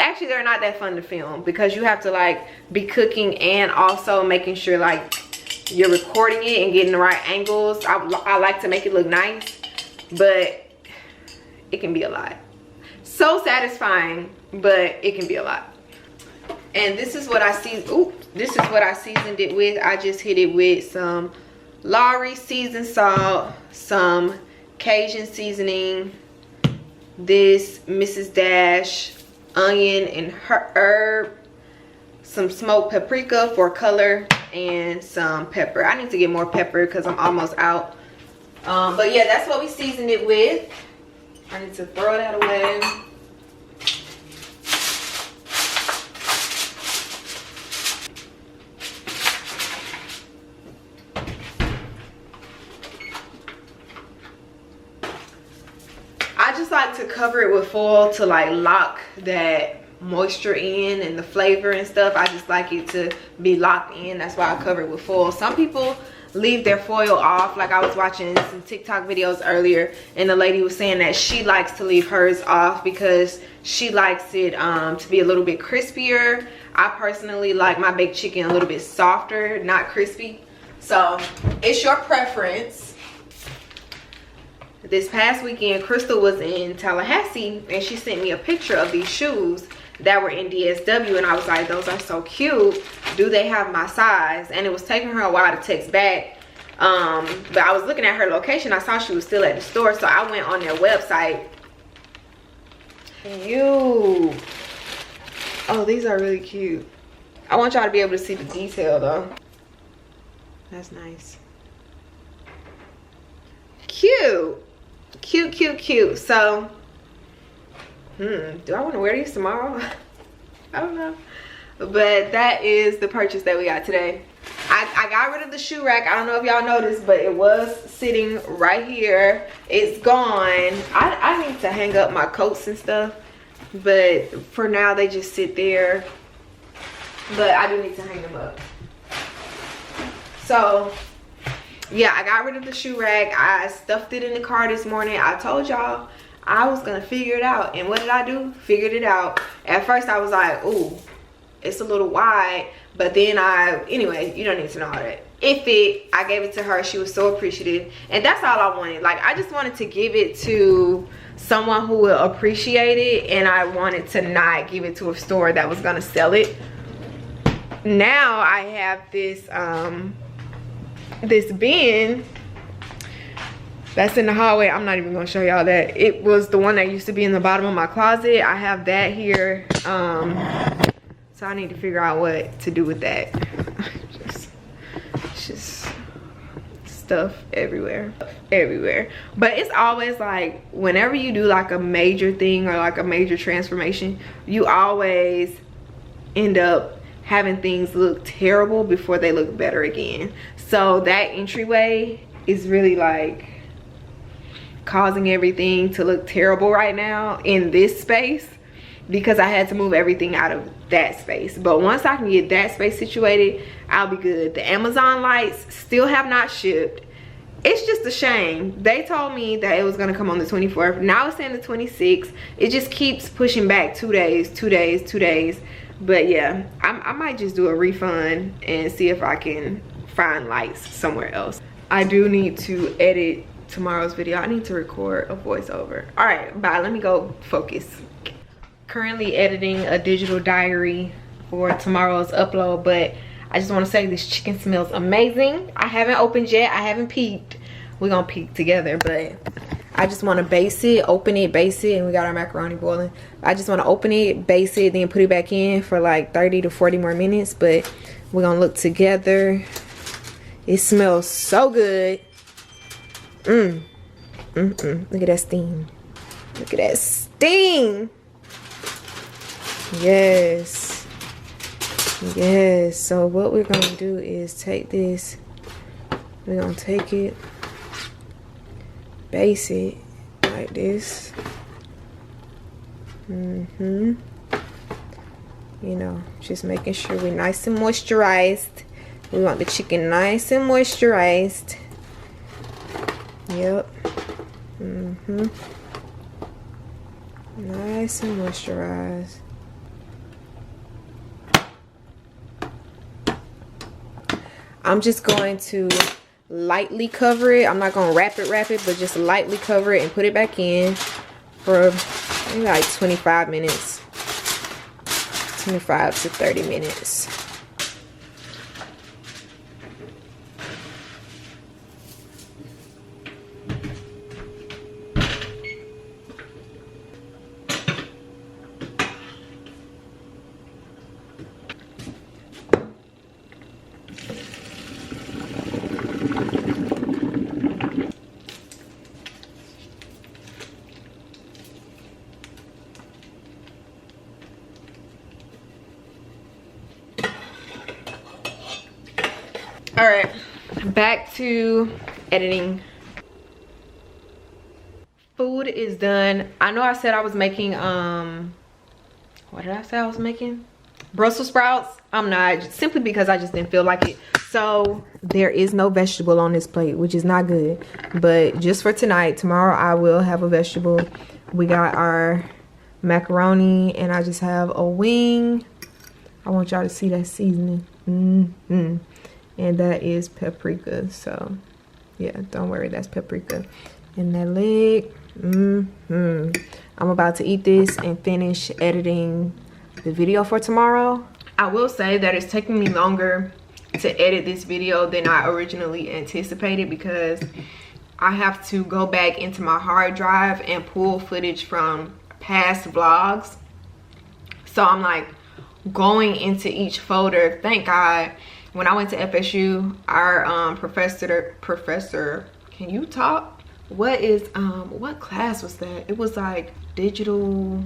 Actually, they're not that fun to film because you have to like be cooking and also making sure like you're recording it and getting the right angles. I like to make it look nice, but it can be a lot. So satisfying, but it can be a lot. And this is what I seasoned it with. I just hit it with some Lowry seasoned salt, some Cajun seasoning, this Mrs. Dash onion and herb, some smoked paprika for color, and some pepper. I need to get more pepper because I'm almost out. But yeah, that's what we seasoned it with. I need to throw that away. I just like to cover it with foil to like lock that moisture in and the flavor and stuff. I just like it to be locked in. That's why I cover it with foil. Some people leave their foil off. Like I was watching some TikTok videos earlier and the lady was saying that she likes to leave hers off because she likes it to be a little bit crispier. I personally like my baked chicken a little bit softer, not crispy. So it's your preference. This past weekend, Crystal was in Tallahassee and she sent me a picture of these shoes that were in DSW, and I was like, those are so cute. Do they have my size? And it was taking her a while to text back. But I was looking at her location. I saw she was still at the store, so I went on their website. Cute. Oh, these are really cute. I want y'all to be able to see the detail though. That's nice. Cute. Cute, cute, cute. So do I want to wear these tomorrow? I don't know. But that is the purchase that we got today. I got rid of the shoe rack. I don't know if y'all noticed, but it was sitting right here. It's gone. I need to hang up my coats and stuff, but for now they just sit there. But I do need to hang them up. So yeah, I got rid of the shoe rack. I stuffed it in the car this morning. I told y'all I was gonna figure it out, and what did I do? Figured it out. At first I was like, ooh, it's a little wide, but then anyway, you don't need to know all that. I gave it to her. She was so appreciative, and that's all I wanted. Like, I just wanted to give it to someone who will appreciate it, and I wanted to not give it to a store that was gonna sell it. Now I have this this bin that's in the hallway. I'm not even gonna show y'all that. It was the one that used to be in the bottom of my closet. I have that here. So I need to figure out what to do with that. just stuff everywhere. But it's always like, whenever you do like a major thing or like a major transformation, you always end up having things look terrible before they look better again. So that entryway is really like causing everything to look terrible right now in this space, because I had to move everything out of that space. But once I can get that space situated, I'll be good. The Amazon lights still have not shipped. It's just a shame. They told me that it was gonna come on the 24th. Now it's saying the 26th. It just keeps pushing back 2 days, 2 days, 2 days. But yeah, I might just do a refund and see if I can find lights somewhere else. I do need to edit tomorrow's video. I need to record a voiceover. All right, bye. Let me go focus. Currently editing a digital diary for tomorrow's upload, but I just want to say this chicken smells amazing. I haven't opened yet. I haven't peeked. We're gonna peek together, but I just want to baste it, open it, baste it, and we got our macaroni boiling. I just want to open it, baste it, then put it back in for like 30 to 40 more minutes, but we're gonna look together. It smells so good. Look at that steam. Look at that steam. Yes. Yes. So what we're gonna do is take this. We're gonna take it, base it like this. You know, just making sure we're nice and moisturized. We want the chicken nice and moisturized. Yep. Nice and moisturized. I'm just going to lightly cover it. I'm not going to wrap it, but just lightly cover it and put it back in for maybe like 25 minutes 25 to 30 minutes. All right, back to editing. Food is done. I know I said I was making what did I say I was making? Brussels sprouts. I'm not, simply because I just didn't feel like it. So there is no vegetable on this plate, which is not good, but just for tonight. Tomorrow I will have a vegetable. We got our macaroni, and I just have a wing. I want y'all to see that seasoning. And that is paprika. So yeah, don't worry, that's paprika. And that leg. I'm about to eat this and finish editing the video for tomorrow. I will say that it's taking me longer to edit this video than I originally anticipated, because I have to go back into my hard drive and pull footage from past vlogs. So I'm like going into each folder. Thank God, when I went to FSU, our professor, can you talk? What class was that? It was like digital,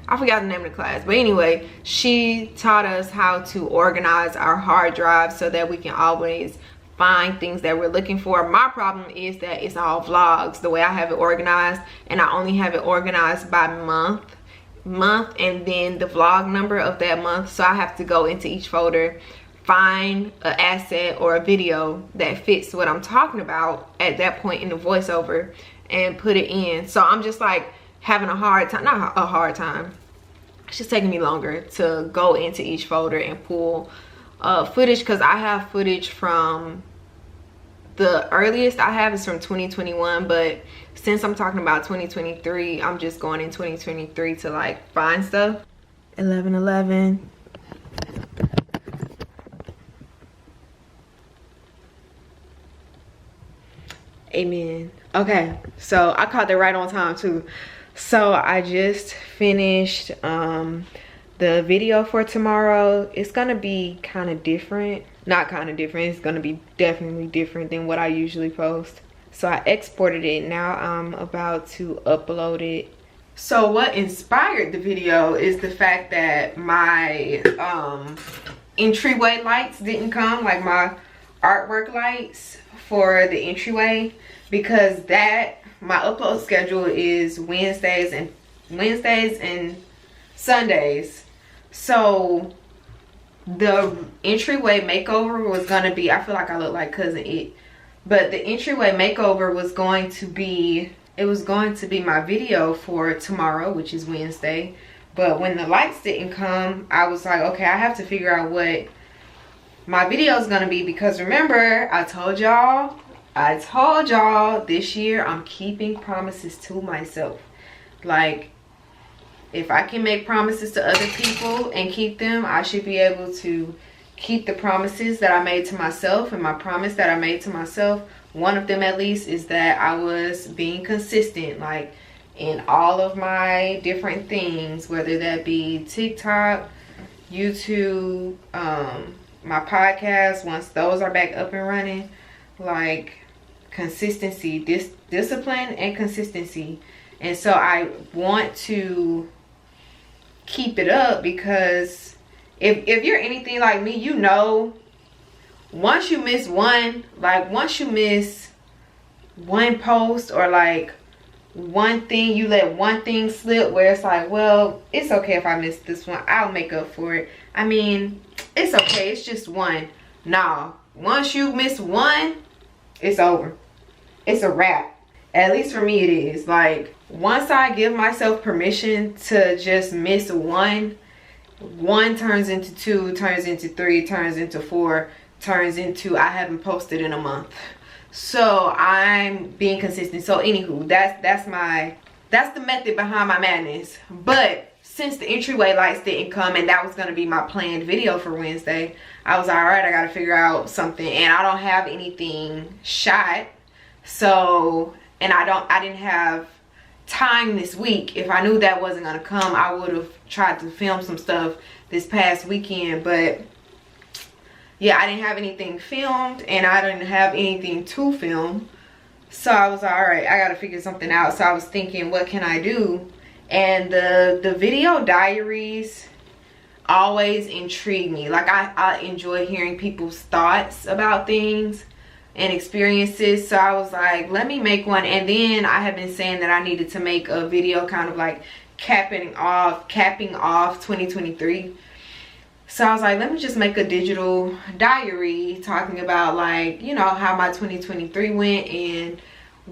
I forgot the name of the class, but anyway, she taught us how to organize our hard drive so that we can always find things that we're looking for. My problem is that it's all vlogs the way I have it organized, and I only have it organized by month and then the vlog number of that month. So I have to go into each folder, find an asset or a video that fits what I'm talking about at that point in the voiceover and put it in. So I'm just like having a hard time, not a hard time, it's just taking me longer to go into each folder and pull footage, because I have footage from, the earliest I have is from 2021, but since I'm talking about 2023, I'm just going in 2023 to like find stuff. 11:11. Amen. Okay, so I caught that right on time too. So I just finished the video for tomorrow. It's gonna be kind of different, not kind of different, it's gonna be definitely different than what I usually post. So I exported it. Now I'm about to upload it. So what inspired the video is the fact that my entryway lights didn't come, like my artwork lights for the entryway, because my upload schedule is Wednesdays and Sundays. So the entryway makeover was gonna be, I feel like I look like Cousin It, but the entryway makeover was going to be, it was going to be my video for tomorrow, which is Wednesday. But when the lights didn't come, I was like, okay, I have to figure out what my video is gonna be, because remember, I told y'all this year I'm keeping promises to myself. Like, if I can make promises to other people and keep them, I should be able to keep the promises that I made to myself. And my promise that I made to myself, one of them at least, is that I was being consistent, like in all of my different things, whether that be TikTok, YouTube, my podcast, once those are back up and running, like consistency, discipline and consistency. And so I want to keep it up, because if you're anything like me, you know, once you miss one, like once you miss one post or like one thing, you let one thing slip where it's like, well, it's okay if I miss this one, I'll make up for it. I mean, it's okay, it's just one. Nah, once you miss one, it's over. It's a wrap. At least for me it is. Like, once I give myself permission to just miss one turns into two, turns into three, turns into four, turns into I haven't posted in a month. So I'm being consistent. So anywho, that's the method behind my madness. But since the entryway lights didn't come and that was going to be my planned video for Wednesday, I was like, all right, I got to figure out something. And I don't have anything shot. So, and I didn't have time this week. If I knew that wasn't going to come, I would have tried to film some stuff this past weekend. But yeah, I didn't have anything filmed and I didn't have anything to film. So I was like, all right, I got to figure something out. So I was thinking, what can I do? And the video diaries always intrigue me. Like I enjoy hearing people's thoughts about things and experiences. So I was like, let me make one. And then I have been saying that I needed to make a video kind of like capping off 2023. So I was like, let me just make a digital diary talking about, like, you know, how my 2023 went and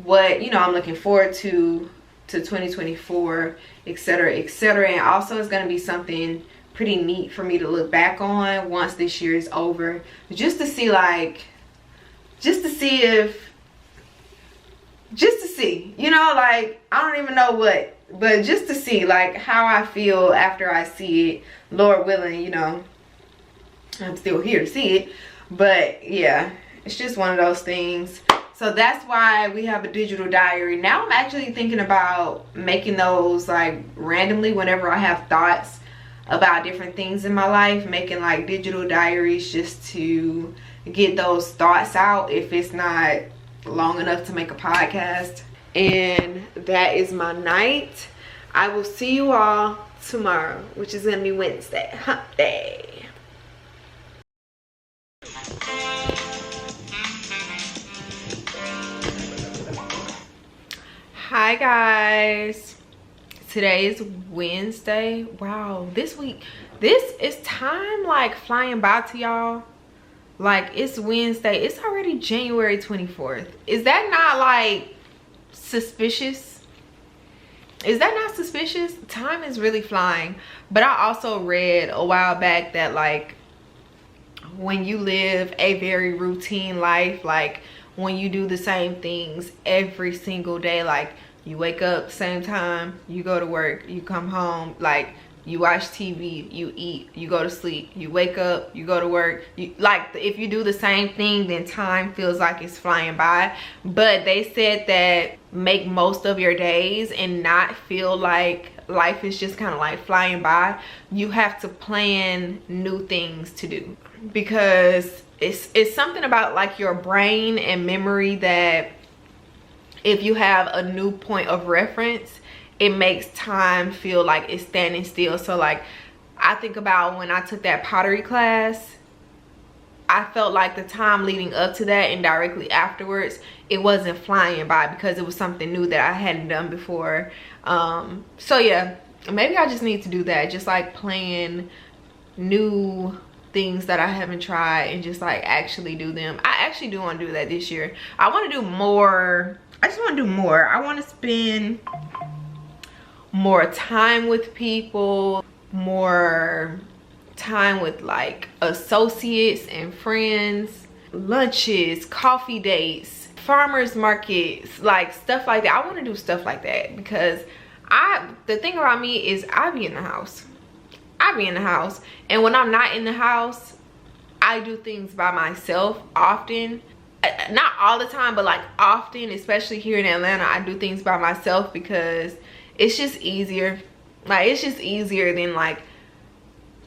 what, you know, I'm looking forward to 2024, etc., etc. And also it's going to be something pretty neat for me to look back on once this year is over, just to see, like, just to see, you know, like, I don't even know what, but just to see, like, how I feel after I see it. Lord willing, you know, I'm still here to see it. But yeah, it's just one of those things. So that's why we have a digital diary. Now I'm actually thinking about making those, like, randomly whenever I have thoughts about different things in my life, making like digital diaries just to get those thoughts out if it's not long enough to make a podcast. And that is my night. I will see you all tomorrow, which is gonna be Wednesday, hump day. Hi guys, today is Wednesday. Wow, this is time like flying by to y'all. Like, it's Wednesday, it's already January 24th. Is that not like suspicious? Is that not suspicious? Time is really flying. But I also read a while back that, like, when you live a very routine life, like when you do the same things every single day, like you wake up same time, you go to work, you come home, like you watch TV, you eat, you go to sleep, you wake up, you go to work, like if you do the same thing, then time feels like it's flying by. But they said that make most of your days and not feel like life is just kind of like flying by. You have to plan new things to do, because it's something about like your brain and memory that if you have a new point of reference, it makes time feel like it's standing still. So like I think about when I took that pottery class, I felt like the time leading up to that and directly afterwards, it wasn't flying by because it was something new that I hadn't done before. So yeah, maybe I just need to do that, just like plan new things that I haven't tried and just like actually do them. I actually do want to do that this year. I want to do more. I just want to do more. I want to spend more time with people, more time with like associates and friends, lunches, coffee dates, farmers markets, like stuff like that. I want to do stuff like that because the thing about me is I be in the house. And when I'm not in the house, I do things by myself often. Not all the time, but like often, especially here in Atlanta, I do things by myself because it's just easier. Like, it's just easier than like,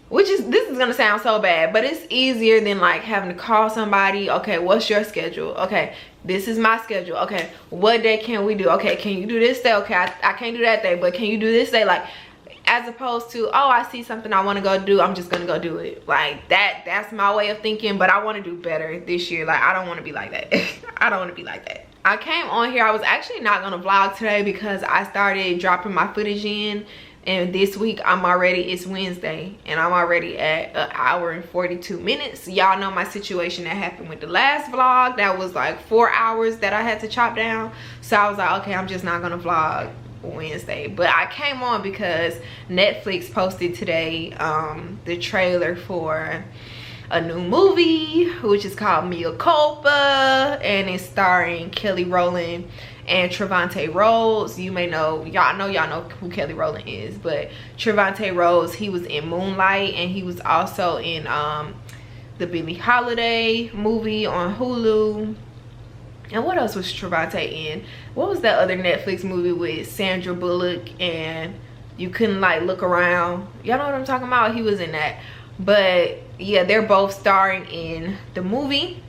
this is gonna sound so bad, but it's easier than like having to call somebody. Okay, what's your schedule? Okay, this is my schedule. Okay, what day can we do? Okay, can you do this day? Okay, I can't do that day, but can you do this day? Like, as opposed to, oh, I see something I want to go do, I'm just gonna go do it. Like that's my way of thinking. But I want to do better this year. Like, I don't want to be like that. I don't want to be like that. I came on here, I was actually not gonna vlog today because I started dropping my footage in, and this week it's Wednesday and I'm already at 1 hour and 42 minutes. Y'all know my situation that happened with the last vlog. That was like 4 hours that I had to chop down. So I was like, okay, I'm just not gonna vlog Wednesday. But I came on because Netflix posted today the trailer for a new movie which is called Mea Culpa, and it's starring Kelly Rowland and Trevante Rhodes. You may know, y'all know who Kelly Rowland is, but Trevante Rhodes, he was in Moonlight, and he was also in the Billie Holiday movie on Hulu. And what else was Trevante in? What was that other Netflix movie with Sandra Bullock and you couldn't like look around? Y'all know what I'm talking about? He was in that. But yeah, they're both starring in the movie,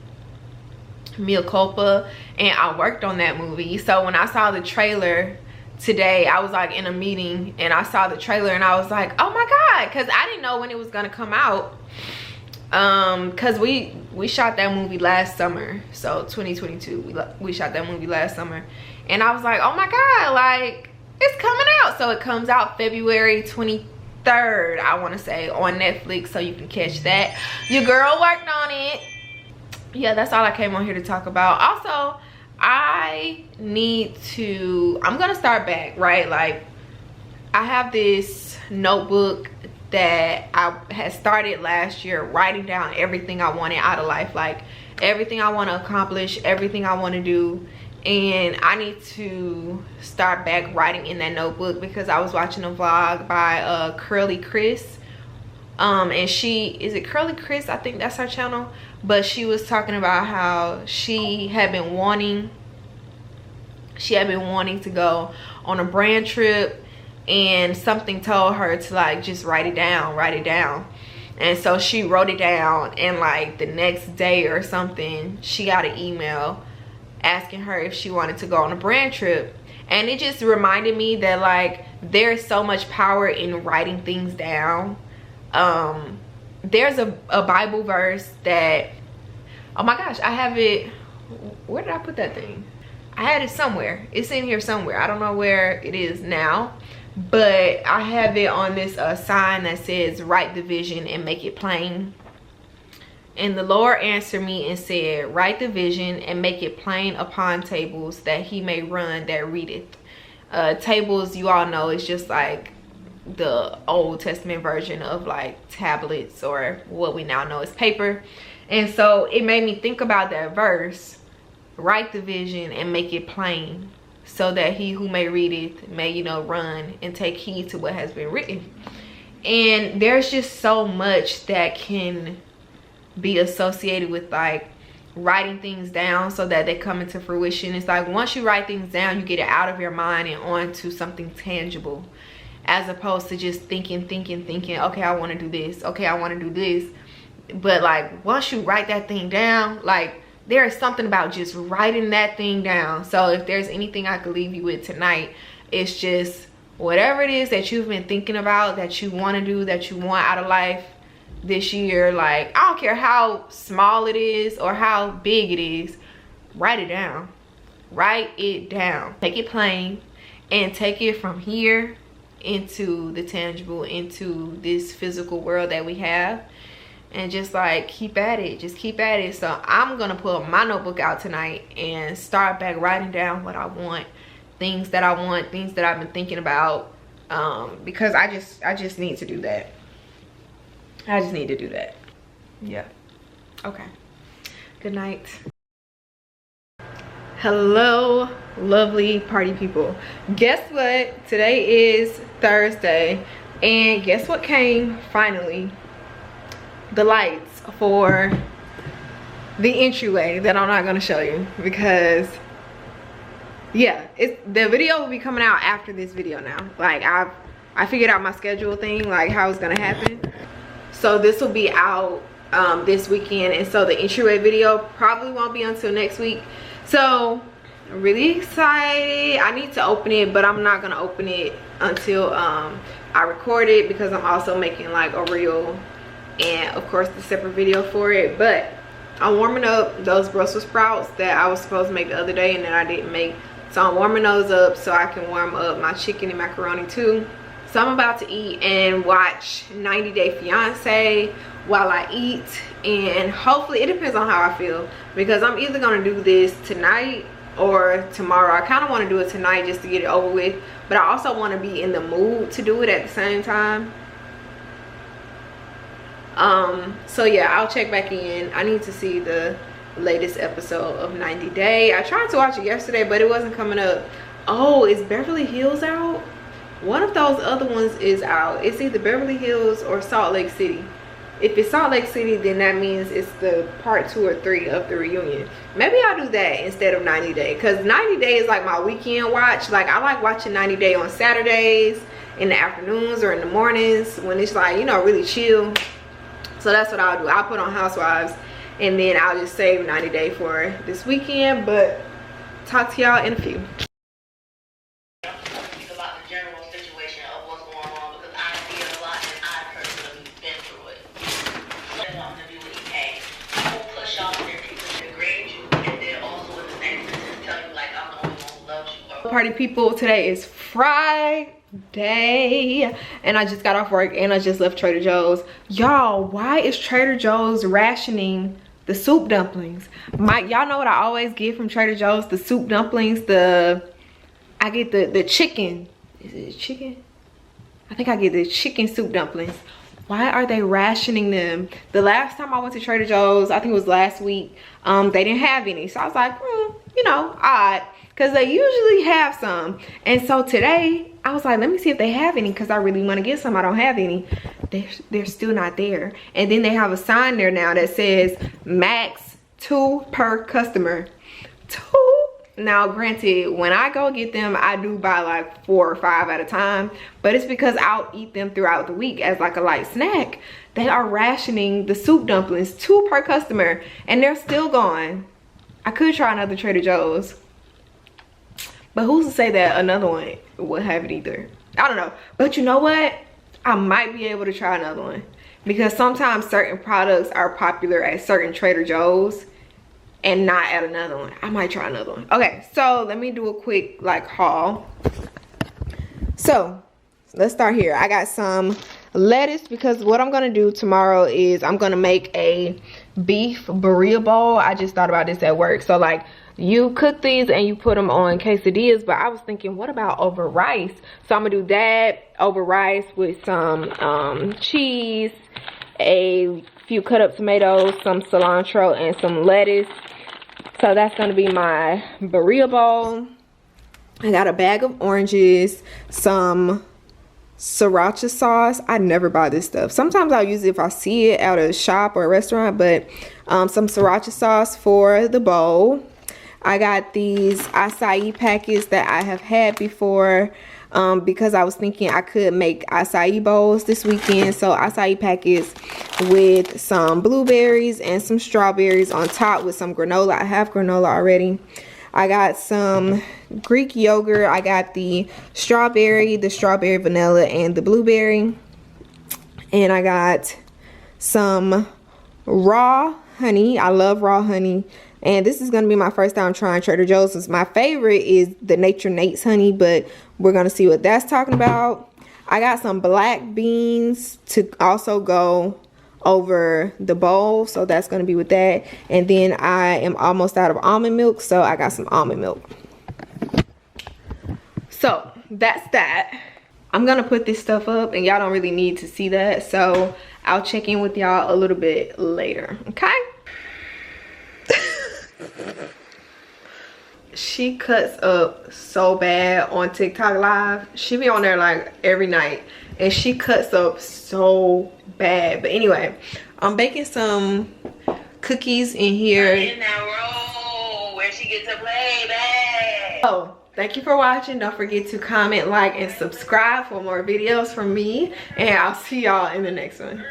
Mea Culpa, and I worked on that movie. So when I saw the trailer today, I was like in a meeting and I saw the trailer and I was like, oh my god, because I didn't know when it was gonna come out. Because we shot that movie last summer, so 2022 we shot that movie last summer, and I was like, oh my god, like it's coming out. So it comes out February 23rd, I want to say, on Netflix, so you can catch that. Your girl worked on it. Yeah, that's all I came on here to talk about. Also, I'm gonna start back, right? Like, I have this notebook that I had started last year, writing down everything I wanted out of life, like everything I want to accomplish, everything I want to do. And I need to start back writing in that notebook because I was watching a vlog by Curly Chris, and is it Curly Chris? I think that's her channel. But she was talking about how she had been wanting to go on a brand trip, and something told her to like just write it down. And so she wrote it down, and like the next day or something, she got an email asking her if she wanted to go on a brand trip. And it just reminded me that like there's so much power in writing things down. There's a Bible verse that, oh my gosh, I have it. Where did I put that thing? I had it somewhere. It's in here somewhere. I don't know where it is now, but I have it on this sign that says, write the vision and make it plain. And the Lord answered me and said, write the vision and make it plain upon tables, that he may run that readeth. Tables, you all know, is just like the Old Testament version of like tablets, or what we now know as paper. And so it made me think about that verse, write the vision and make it plain, so that he who may read it may, you know, run and take heed to what has been written. And there's just so much that can be associated with like writing things down so that they come into fruition. It's like once you write things down, you get it out of your mind and onto something tangible, as opposed to just thinking, okay, I want to do this, okay, I want to do this. But like once you write that thing down, like there is something about just writing that thing down. So if there's anything I could leave you with tonight, it's just whatever it is that you've been thinking about, that you want to do, that you want out of life this year, like I don't care how small it is or how big it is, write it down. Write it down, make it plain, and take it from here into the tangible, into this physical world that we have, and just like keep at it, just keep at it. So I'm gonna pull my notebook out tonight and start back writing down what I want, things that I want, things that I've been thinking about, because I just need to do that. I just need to do that. Yeah. Okay. Good night. Hello, lovely party people. Guess what? Today is Thursday, and guess what came finally? The lights for the entryway that I'm not gonna show you because yeah, the video will be coming out after this video now. Like I figured out my schedule thing, like how it's gonna happen. So this will be out this weekend, and so the entryway video probably won't be until next week. So I'm really excited. I need to open it, but I'm not gonna open it until I record it, because I'm also making like a reel and of course the separate video for it. But I'm warming up those Brussels sprouts that I was supposed to make the other day and that I didn't make. So I'm warming those up so I can warm up my chicken and macaroni too. So I'm about to eat and watch 90 Day Fiance while I eat, and hopefully, it depends on how I feel, because I'm either gonna do this tonight or tomorrow. I kind of want to do it tonight just to get it over with, but I also want to be in the mood to do it at the same time. So yeah, I'll check back in. I need to see the latest episode of 90 Day. I tried to watch it yesterday, but it wasn't coming up. Oh, is Beverly Hills out? One of those other ones is out. It's either Beverly Hills or Salt Lake City. If it's Salt Lake City, then that means it's the part 2 or 3 of the reunion. Maybe I'll do that instead of 90 Day, because 90 Day is like my weekend watch. Like, I like watching 90 Day on Saturdays in the afternoons or in the mornings when it's like, you know, really chill. So that's what I'll do. I'll put on Housewives and then I'll just save 90 Day for this weekend. But talk to y'all in a few. Party people, today is Friday and I just got off work and I just left Trader Joe's. Y'all, why is Trader Joe's rationing the soup dumplings? Y'all know what I always get from Trader Joe's? The soup dumplings. I get the chicken. Is it chicken? I think I get the chicken soup dumplings. Why are they rationing them? The last time I went to Trader Joe's, I think it was last week, they didn't have any. So I was like, you know, odd. Because they usually have some. And so today, I was like, let me see if they have any. Because I really want to get some. I don't have any. They're still not there. And then they have a sign there now that says max 2 per customer. 2? Now, granted, when I go get them, I do buy like 4 or 5 at a time. But it's because I'll eat them throughout the week as like a light snack. They are rationing the soup dumplings, 2 per customer. And they're still gone. I could try another Trader Joe's. But who's to say that another one would have it either? I don't know. But you know what? I might be able to try another one. Because sometimes certain products are popular at certain Trader Joe's and not at another one. I might try another one. Okay, so let me do a quick like haul. So let's start here. I got some lettuce because what I'm gonna do tomorrow is I'm gonna make a beef burrito bowl. I just thought about this at work. So like, you cook these and you put them on quesadillas, but I was thinking, what about over rice? So I'm gonna do that over rice with some cheese, a few cut up tomatoes, some cilantro, and some lettuce. So that's gonna be my burrito bowl. I got a bag of oranges, some sriracha sauce. I never buy this stuff. Sometimes I'll use it if I see it at a shop or a restaurant, but some sriracha sauce for the bowl. I got these acai packets that I have had before because I was thinking I could make acai bowls this weekend. So acai packets with some blueberries and some strawberries on top with some granola. I have granola already. I got some Greek yogurt. I got the strawberry vanilla, and the blueberry. And I got some raw honey. I love raw honey. And this is going to be my first time trying Trader Joe's. My favorite is the Nature Nate's honey, but we're going to see what that's talking about. I got some black beans to also go over the bowl, so that's going to be with that. And then I am almost out of almond milk, so I got some almond milk. So that's that. I'm going to put this stuff up, and y'all don't really need to see that, so I'll check in with y'all a little bit later, okay? She cuts up so bad on TikTok live. She be on there like every night and she cuts up so bad. But anyway, I'm baking some cookies in here. In that roll where she gets to play back. Oh, thank you for watching. Don't forget to comment, like, and subscribe for more videos from me, and I'll see y'all in the next one.